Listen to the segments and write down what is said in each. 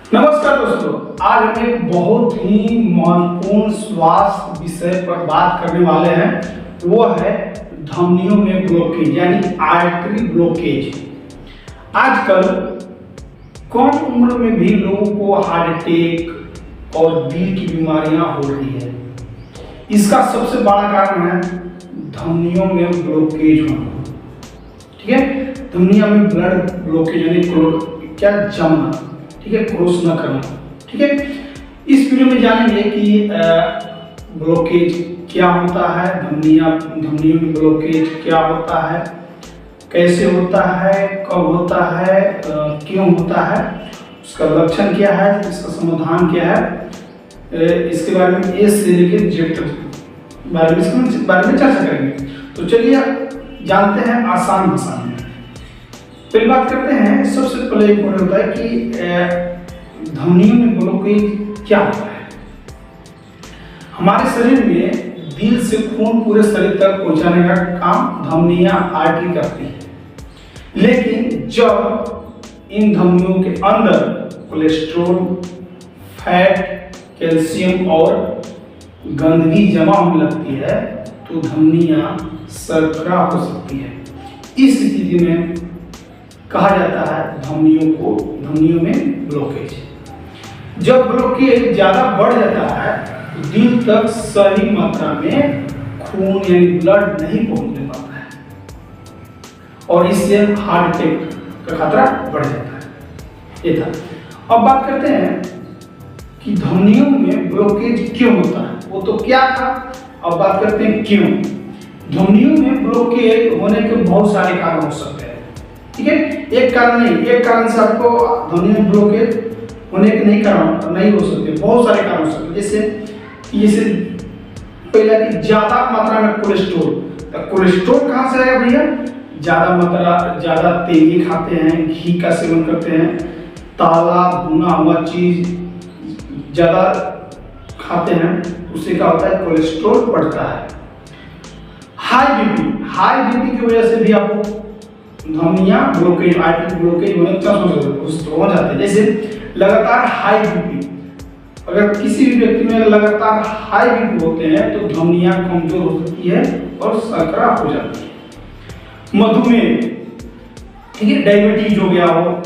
नमस्कार दोस्तों, आज हम एक बहुत ही महत्वपूर्ण स्वास्थ्य विषय पर बात करने वाले हैं। वो है धमनियों में ब्लॉकेज यानी आर्टरी ब्लॉकेज। आजकल कम उम्र में भी लोगों को हार्ट अटैक और दिल की बीमारियां हो रही है। इसका सबसे बड़ा कारण है धमनियों में ब्लॉकेज होना। ठीक है, धमनियों में ब्लड ब्लॉकेज यानी क्या जमना, ठीक है, क्रॉस न करना। ठीक है, इस वीडियो में जानेंगे कि ब्लॉकेज क्या होता है, धमनियों में ब्लॉकेज क्या होता है, कैसे होता है, कब होता है, क्यों होता है, उसका लक्षण क्या है, इसका समाधान क्या है, इसके बारे में ए से लेकर जेड तक बारे में चर्चा करेंगे। तो चलिए जानते हैं आसान भाषा में। पहली बात करते हैं, सबसे पहले इम्पोर्टेंट होता है कि धमनियों में ब्लॉकेज क्या होता है। हमारे शरीर में दिल से खून पूरे शरीर तक पहुंचाने का काम धमनियां आर्टरी करती है, लेकिन जब इन धमनियों के अंदर कोलेस्ट्रॉल, फैट, कैल्शियम और गंदगी जमा होने लगती है तो धमनियां संकरा हो सकती है। इस स्थिति में कहा जाता है धमनियों में ब्लॉकेज। जब ब्लॉकेज ज्यादा बढ़ जाता है तो दिल तक सही मात्रा में खून यानी ब्लड नहीं पहुंचने पाता है और इससे हार्ट अटैक का खतरा बढ़ जाता है। ये था। अब बात करते हैं कि धमनियों में ब्लॉकेज क्यों होता है। वो तो क्या था, अब बात करते हैं क्यों। धमनियों में ब्लॉकेज होने के बहुत सारे कारण हो सकते हैं। ठीक है, एक कारण नहीं, एक कारण से आपको धमनियों में ब्लॉकेज होने के नहीं हो सकते, बहुत सारे कारण हो सकते हैं। जैसे पहला कि ज्यादा मात्रा में कोलेस्ट्रॉल। तो कोलेस्ट्रॉल कहाँ से आएगा भैया? ज्यादा तेली खाते हैं, घी का सेवन करते हैं, ताला भुना हुआ चीज ज्यादा खाते हैं, उससे क्या होता है, कोलेस्ट्रॉल बढ़ता है। हाई बीपी की वजह से भी आपको धमनियां ब्लॉकेज, आर्टरी ब्लॉकेज होने के चांस हो जाते हैं। जैसे लगातार हाई बीपी, अगर किसी भी व्यक्ति में लगातार हाई बीपी होते हैं तो धमनियां कमजोर हो सकती है और संकरा हो जाती है। मधुमेह, ठीक है, डायबिटीज हो गया हो,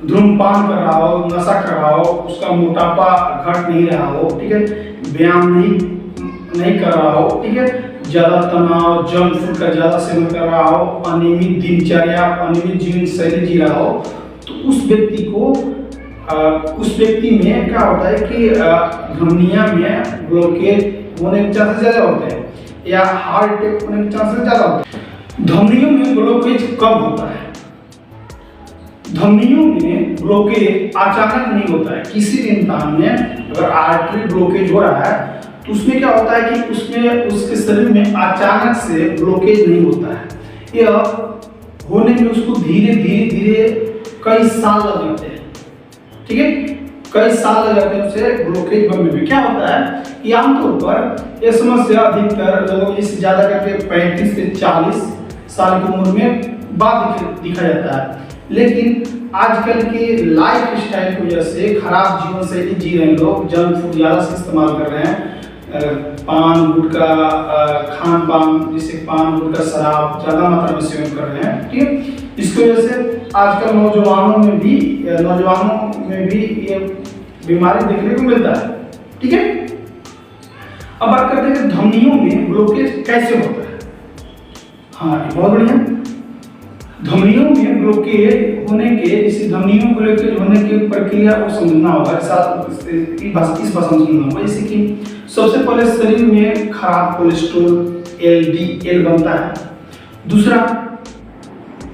धूम्रपान कर रहा हो, नशा कर रहा हो, उसका मोटापा घट नहीं रहा हो, ठीक है, व्यायाम नहीं कर रहा हो, ठीक है, ज्यादा तनाव, जंक फूड का ज्यादा सेवन कर रहा हो, अनियमित दिनचर्या, अनियमित जीवन शैली जी रहा हो, तो उस व्यक्ति में क्या होता है कि धमनियां में ब्लॉकेज होने के चांसेस ज्यादा होते हैं या हार्ट अटैक होने के चांसेस ज्यादा होते हैं। धमनियों में ब्लॉकेज कब होता है? धमनियों में ब्लॉकेज अचानक नहीं होता है। किसी भी इंसान में अगर आर्टरी ब्लॉकेज हो रहा है तो उसमें क्या होता है कि उसके शरीर में अचानक से ब्लॉकेज नहीं होता है। यह होने में उसको धीरे धीरे कई साल लग जाते हैं। ठीक है, कई साल लग जाते हैं उसे ब्लॉकेज बनने में। क्या होता है कि आमतौर पर यह समस्या अधिकतर लोगों इससे ज्यादा करके 35 से 40 साल की उम्र में बाद दिखा जाता है, लेकिन आजकल के लाइफ स्टाइल की वजह से, खराब जीवन शैली जी रहे हैं लोग, जंक फूड ज्यादा से इस्तेमाल कर रहे हैं, पान गुटखा, खान पान जैसे पान गुटखा, शराब ज्यादा मात्रा में सेवन कर रहे हैं। ठीक है, इसकी वजह से आजकल नौजवानों में भी ये बीमारी देखने को मिलता है। ठीक है, अब बात करते हैं कि धमनियों में ब्लॉकेज कैसे होता है। हाँ, बहुत बढ़िया। धमनियों में ब्लॉकेज होने के, इस धमनियों ब्लॉकेज होने की प्रक्रिया को समझना होगा, इस भाषा में समझना होगा। जैसे कि सबसे पहले शरीर में खराब कोलेस्ट्रॉल LDL बनता है। दूसरा,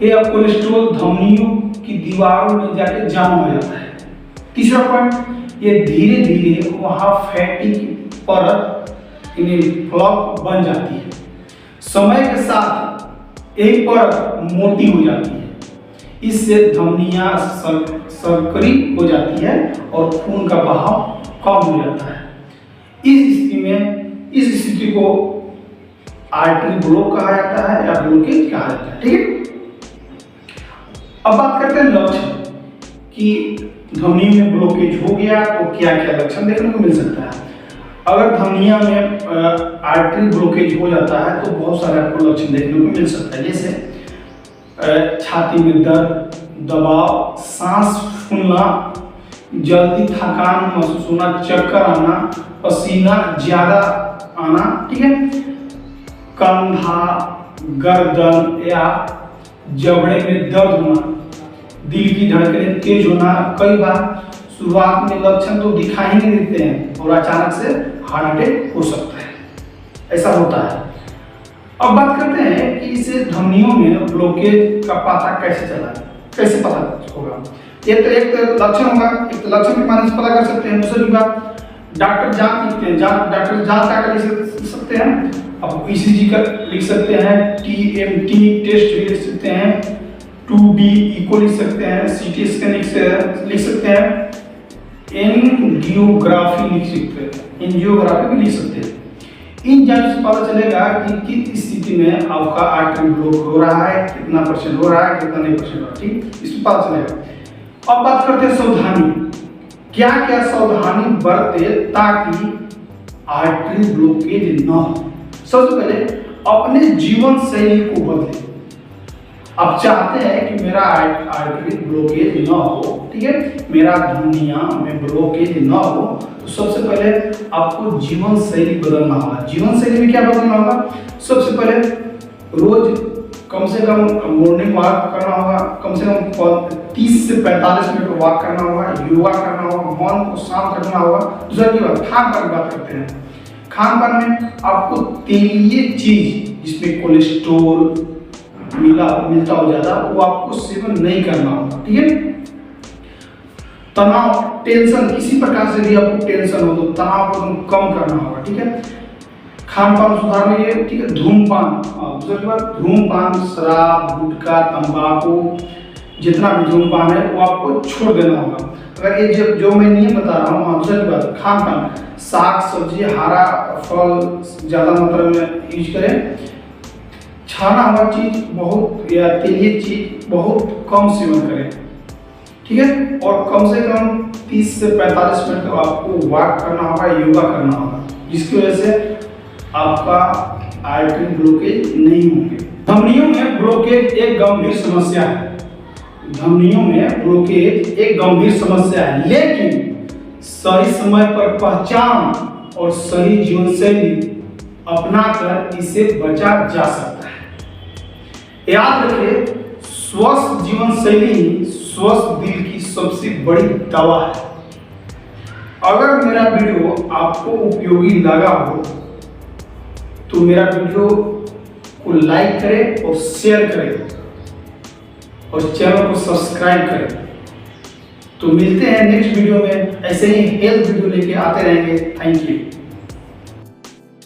यह कोलेस्ट्रॉल धमनियों की दीवारों में जाके जमा हो जाता है। तीसरा पॉइंट, ये धीरे धीरे वहां फैटी परत प्लॉक बन जाती है। समय के साथ एक परत मोटी हो जाती है, इससे धमनियां संकरी हो जाती है और खून का बहाव कम हो जाता है। इस स्थिति को आर्टरी ब्लॉक कहा जाता है या ब्लॉकेज कहा जाता है। ठीक है, अब बात करते हैं लक्षण कि धमनियों में ब्लॉकेज हो गया तो क्या क्या लक्षण देखने को मिल सकता है। अगर धमनिया में आर्टरी ब्लॉकेज हो जाता है तो बहुत सारे आपको लक्षण देखने को मिल सकता है, जैसे छाती में दर्द, दबाव, सांस फूलना, जल्दी थकान महसूस होना, चक्कर आना, पसीना ज्यादा आना, ठीक है, कंधा, गर्दन या जबड़े में दर्द होना, दिल की धड़कनें तेज होना। कई बार शुरुआत में लक्षण तो दिखाई नहीं देते हैं और अचानक से हार्ट अटैक हो सकता है, ऐसा होता है। अब बात करते हैं कि इसे धमनियों में ब्लॉकेज का पता कैसे चला, कैसे पता होगा। एक लक्षण होगा, एक लक्षण के माध्यम से पता कर सकते हैं। दूसरी बात, डॉक्टर जांच लिखते हैं, डॉक्टर जांच क्या लिख सकते हैं, अब ईसीजी का लिख सकते हैं, टीएमटी टेस्ट भी लिख सकते हैं, 2B इको लिख सकते हैं, सीटी स्कैन लिख सकते हैं, एंजियोग्राफी लिख सकते हैं, एंजियोग्राफी भी लिख सकते हैं। इन जांच से पता चलेगा कि किस स्थिति में आपका आर्टरी ब्लॉक हो रहा है, कितना परसेंट हो रहा है, कितना नहीं परसेंट हो रहा है, ठीक, इसमें पता चलेगा। अब बात करते हैं सावधानी, क्या क्या सावधानी बरते ताकि आर्टरी ब्लॉकेज ना हो। सबसे पहले अपने जीवन शैली को बदलें। आप चाहते हैं कि मेरा आर्टरी ब्लॉकेज ना हो, ठीक है, मेरा धमनिया में ब्लॉकेज ना हो, तो सबसे पहले आपको जीवन शैली बदलना होगा। जीवन शैली में क्या बदलना होगा, सबसे पहले रोज कम से कम मॉर्निंग वॉक करना होगा, कम से कम 30 से 45 मिनट वॉक करना होगा, योगा करना होगा, मन को शांत रखना होगा। दूसरा की बात, खान पान की बात करते हैं। खान पान में आपको तेलीय चीज जिसमें कोलेस्ट्रॉल मिलता हो ज्यादा, वो आपको सेवन नहीं करना होगा, ठीक है। तनाव, टेंशन, किसी प्रकार से भी आपको टेंशन हो तो तनाव को कम करना होगा, ठीक है। खान पान सुधारना है, ठीक है। धूमपान, दूसरी बात, धूमपान, शराब, गुटखा, तंबाकू, जितना भी धूमपान है वो आपको छोड़ देना होगा। अगर ये जो मैं नियम बता रहा हूँ, दूसरी बात, खान पान, साग सब्जी, हरा फल ज्यादा मात्रा में यूज करें, छाना हुआ चीज बहुत या तेलीय चीज बहुत कम सेवन करें, ठीक है। और कम से कम 30 से 45 मिनट तक आपको वॉक करना होगा, योगा करना होगा, जिसकी वजह से आपका आर्टरी ब्लॉकेज नहीं होंगे। धमनियों में ब्लॉकेज एक गंभीर समस्या है, धमनियों में ब्लॉकेज एक गंभीर समस्या है, लेकिन सही समय पर पहचान और सही जीवन शैली अपनाकर इसे बचा जा सकता है। याद रखें, स्वस्थ जीवन शैली स्वस्थ दिल की सबसे बड़ी दवा है। अगर मेरा वीडियो आपको उपयोगी लगा हो तो मेरा वीडियो को लाइक करें और शेयर करें और चैनल को सब्सक्राइब करें। तो मिलते हैं नेक्स्ट वीडियो में, ऐसे ही हेल्थ वीडियो लेके आते रहेंगे। Thank you.